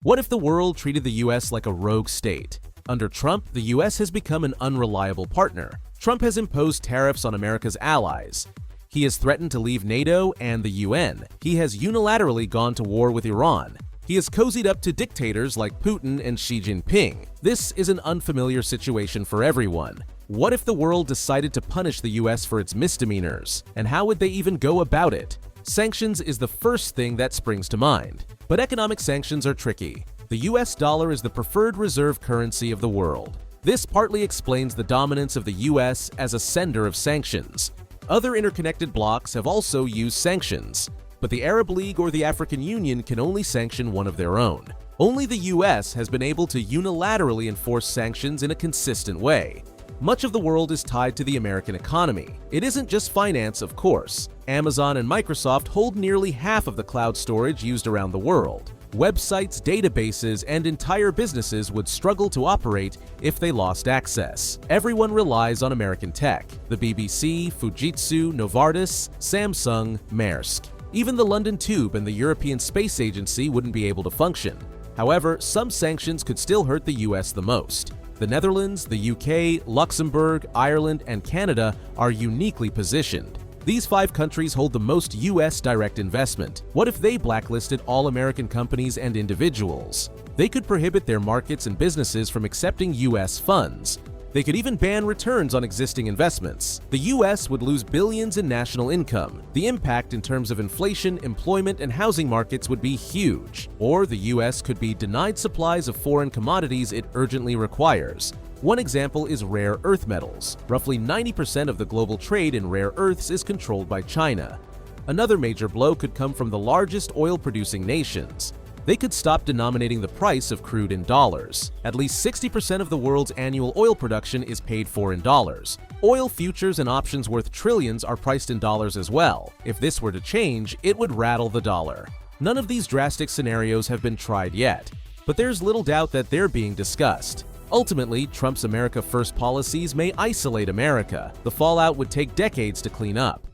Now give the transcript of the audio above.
What if the world treated the US like a rogue state? Under Trump, the US has become an unreliable partner. Trump has imposed tariffs on America's allies. He has threatened to leave NATO and the UN. He has unilaterally gone to war with Iran. He has cozied up to dictators like Putin and Xi Jinping. This is an unfamiliar situation for everyone. What if the world decided to punish the US for its misdemeanors? And how would they even go about it? Sanctions is the first thing that springs to mind. But economic sanctions are tricky. The US dollar is the preferred reserve currency of the world. This partly explains the dominance of the US as a sender of sanctions. Other interconnected blocs have also used sanctions, but the Arab League or the African Union can only sanction one of their own. Only the US has been able to unilaterally enforce sanctions in a consistent way. Much of the world is tied to the American economy. It isn't just finance, of course. Amazon and Microsoft hold nearly half of the cloud storage used around the world. Websites, databases, and entire businesses would struggle to operate if they lost access. Everyone relies on American tech: the BBC, Fujitsu, Novartis, Samsung, Maersk. Even the London Tube and the European Space Agency wouldn't be able to function. However, some sanctions could still hurt the US the most. The Netherlands, the UK, Luxembourg, Ireland, and Canada are uniquely positioned. These 5 countries hold the most US direct investment. What if they blacklisted all American companies and individuals? They could prohibit their markets and businesses from accepting US funds. They could even ban returns on existing investments. The US would lose billions in national income. The impact in terms of inflation, employment, and housing markets would be huge. Or the US could be denied supplies of foreign commodities it urgently requires. One example is rare earth metals. Roughly 90% of the global trade in rare earths is controlled by China. Another major blow could come from the largest oil-producing nations. They could stop denominating the price of crude in dollars. At least 60% of the world's annual oil production is paid for in dollars. Oil futures and options worth trillions are priced in dollars as well. If this were to change, it would rattle the dollar. None of these drastic scenarios have been tried yet, but there's little doubt that they're being discussed. Ultimately, Trump's America First policies may isolate America. The fallout would take decades to clean up.